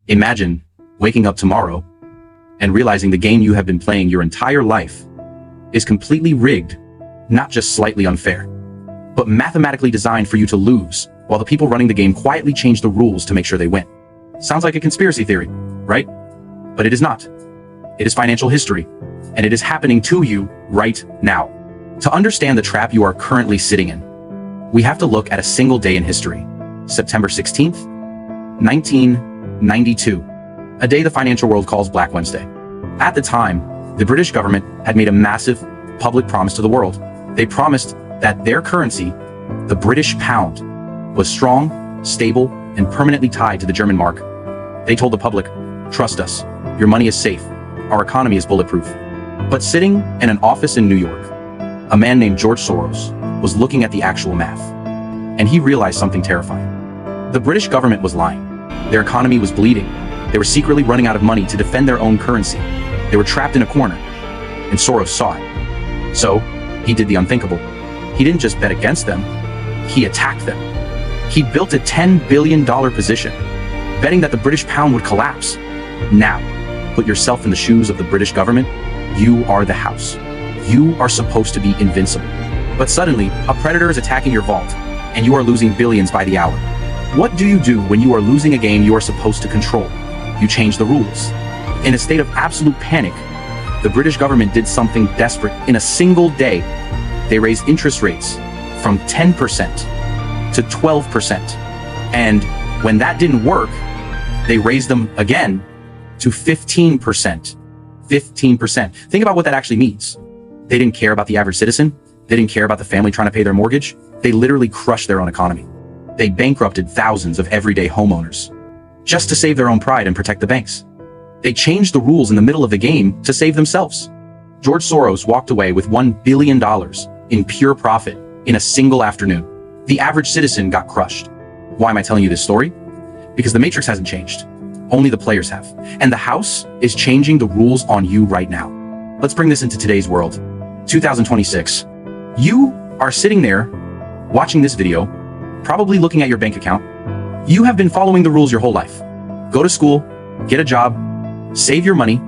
Imagine waking up tomorrow and realizing the game you have been playing your entire life is completely rigged, not just slightly unfair, but mathematically designed for you to lose, while the people running the game quietly change the rules to make sure they win. Sounds like a conspiracy theory, right? But it is not. It is financial history, and it is happening to you right now. To understand the trap you are currently sitting in, we have to look at a single day in history, September 16th, 1992, a day the financial world calls Black Wednesday. At the time, the British government had made a massive public promise to the world. They promised that their currency, the British pound, was strong, stable, and permanently tied to the German mark. They told the public, "Trust us, your money is safe, our economy is bulletproof." But sitting in an office in New York, a man named George Soros was looking at the actual math, and he realized something terrifying. The British government was lying. Their economy was bleeding. They were secretly running out of money to defend their own currency. They were trapped in a corner, and Soros saw it. So, he did the unthinkable. He didn't just bet against them, he attacked them. He built a $10 billion position, betting that the British pound would collapse. Now, put yourself in the shoes of the British government. You are the house. You are supposed to be invincible. But suddenly, a predator is attacking your vault, and you are losing billions by the hour. What do you do when you are losing a game you are supposed to control? You change the rules. In a state of absolute panic, the British government did something desperate. In a single day, they raised interest rates from 10% to 12%. And when that didn't work, they raised them again to 15%. 15%. Think about what that actually means. They didn't care about the average citizen. They didn't care about the family trying to pay their mortgage. They literally crushed their own economy. They bankrupted thousands of everyday homeowners just to save their own pride and protect the banks. They changed the rules in the middle of the game to save themselves. George Soros walked away with $1 billion in pure profit in a single afternoon. The average citizen got crushed. Why am I telling you this story? Because the matrix hasn't changed. Only the players have. And the house is changing the rules on you right now. Let's bring this into today's world. 2026. You are sitting there watching this video, probably looking at your bank account. You have been following the rules your whole life. Go to school, get a job, save your money,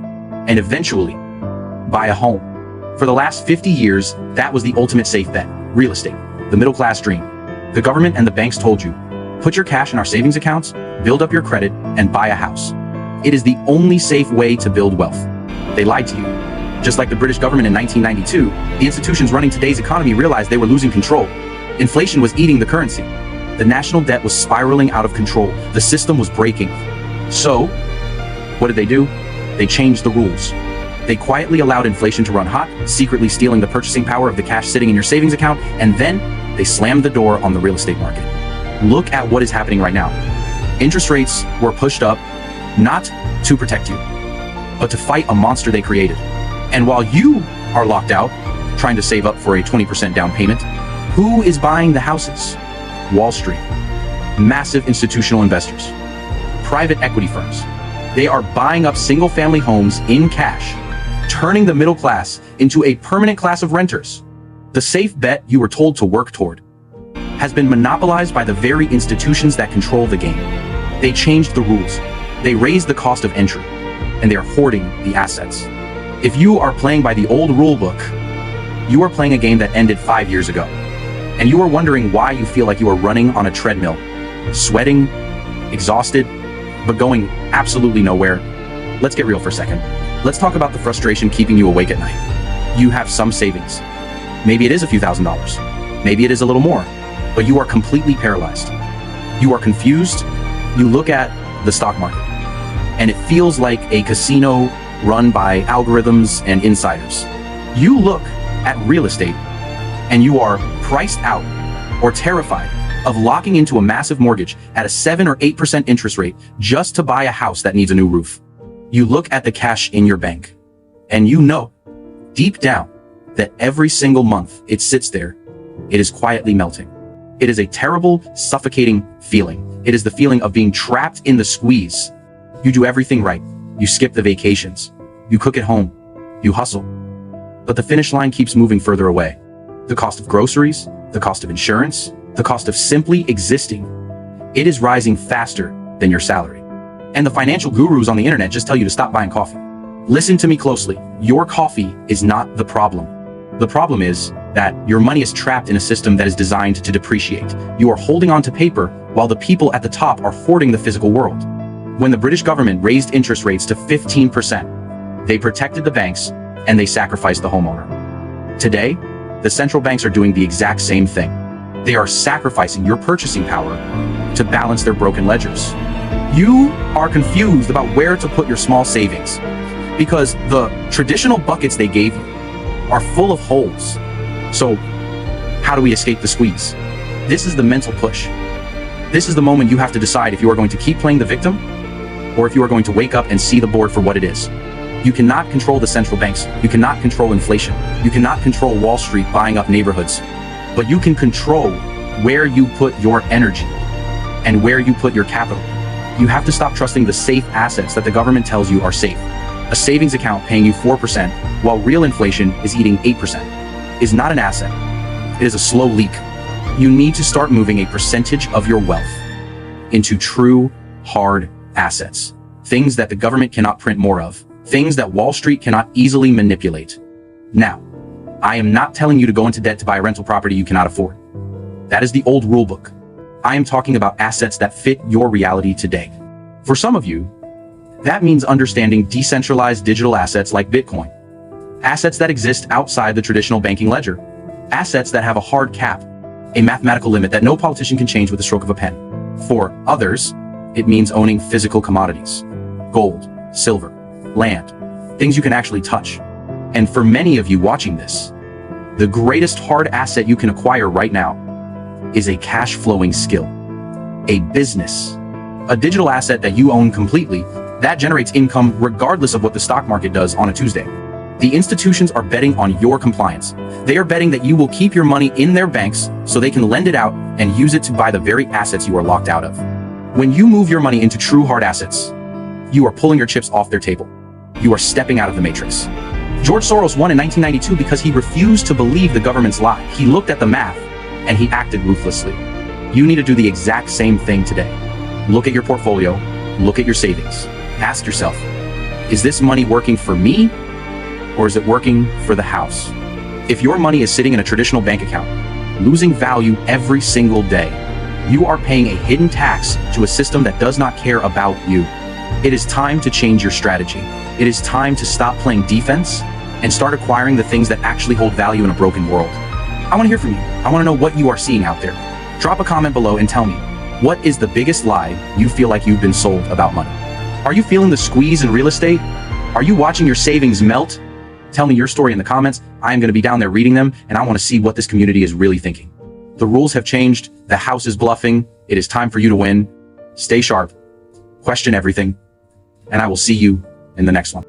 and eventually buy a home. For the last 50 years, that was the ultimate safe bet. Real estate, the middle class dream. The government and the banks told you, put your cash in our savings accounts, build up your credit, and buy a house. It is the only safe way to build wealth. They lied to you. Just like the British government in 1992, the institutions running today's economy realized they were losing control. Inflation was eating the currency. The national debt was spiraling out of control. The system was breaking. So, what did they do? They changed the rules. They quietly allowed inflation to run hot, secretly stealing the purchasing power of the cash sitting in your savings account, and then they slammed the door on the real estate market. Look at what is happening right now. Interest rates were pushed up, not to protect you, but to fight a monster they created. And while you are locked out, trying to save up for a 20% down payment, who is buying the houses? Wall Street. Massive institutional investors. Private equity firms. They are buying up single-family homes in cash, turning the middle class into a permanent class of renters. The safe bet you were told to work toward has been monopolized by the very institutions that control the game. They changed the rules. They raised the cost of entry, and they are hoarding the assets. If you are playing by the old rule book, you are playing a game that ended 5 years ago. And you are wondering why you feel like you are running on a treadmill, sweating, exhausted, but going absolutely nowhere. Let's get real for a second. Let's talk about the frustration keeping you awake at night. You have some savings. Maybe it is a few $1,000s. Maybe it is a little more, but you are completely paralyzed. You are confused. You look at the stock market, and it feels like a casino run by algorithms and insiders. You look at real estate, and you are priced out or terrified of locking into a massive mortgage at a 7 or 8% interest rate just to buy a house that needs a new roof. You look at the cash in your bank, and you know, deep down, that every single month it sits there, it is quietly melting. It is a terrible, suffocating feeling. It is the feeling of being trapped in the squeeze. You do everything right. You skip the vacations. You cook at home. You hustle. But the finish line keeps moving further away. The cost of groceries, the cost of insurance, the cost of simply existing, it is rising faster than your salary. And the financial gurus on the internet just tell you to stop buying coffee. Listen to me closely. Your coffee is not the problem. The problem is that your money is trapped in a system that is designed to depreciate. You are holding on to paper while the people at the top are hoarding the physical world. When the British government raised interest rates to 15%, they protected the banks and they sacrificed the homeowner. Today, the central banks are doing the exact same thing. They are sacrificing your purchasing power to balance their broken ledgers. You are confused about where to put your small savings because the traditional buckets they gave you are full of holes. So, how do we escape the squeeze? This is the mental push. This is the moment you have to decide if you are going to keep playing the victim or if you are going to wake up and see the board for what it is. You cannot control the central banks. You cannot control inflation. You cannot control Wall Street buying up neighborhoods. But you can control where you put your energy and where you put your capital. You have to stop trusting the safe assets that the government tells you are safe. A savings account paying you 4% while real inflation is eating 8% is not an asset. It is a slow leak. You need to start moving a percentage of your wealth into true, hard assets. Things that the government cannot print more of. Things that Wall Street cannot easily manipulate. Now, I am not telling you to go into debt to buy a rental property you cannot afford. That is the old rule book. I am talking about assets that fit your reality today. For some of you, that means understanding decentralized digital assets like Bitcoin. Assets that exist outside the traditional banking ledger. Assets that have a hard cap, a mathematical limit that no politician can change with the stroke of a pen. For others, it means owning physical commodities. Gold, silver, land, things you can actually touch. And for many of you watching this, the greatest hard asset you can acquire right now is a cash flowing skill, a business, a digital asset that you own completely that generates income regardless of what the stock market does on a Tuesday. The institutions are betting on your compliance. They are betting that you will keep your money in their banks so they can lend it out and use it to buy the very assets you are locked out of. When you move your money into true hard assets, you are pulling your chips off their table. You are stepping out of the matrix. George Soros won in 1992 because he refused to believe the government's lie. He looked at the math and he acted ruthlessly. You need to do the exact same thing today. Look at your portfolio, look at your savings. Ask yourself, is this money working for me or is it working for the house? If your money is sitting in a traditional bank account, losing value every single day, you are paying a hidden tax to a system that does not care about you. It is time to change your strategy. It is time to stop playing defense and start acquiring the things that actually hold value in a broken world. I want to hear from you. I want to know what you are seeing out there. Drop a comment below and tell me, what is the biggest lie you feel like you've been sold about money? Are you feeling the squeeze in real estate? Are you watching your savings melt? Tell me your story in the comments. I am going to be down there reading them, and I want to see what this community is really thinking. The rules have changed. The house is bluffing. It is time for you to win. Stay sharp. Question everything. And I will see you in the next one.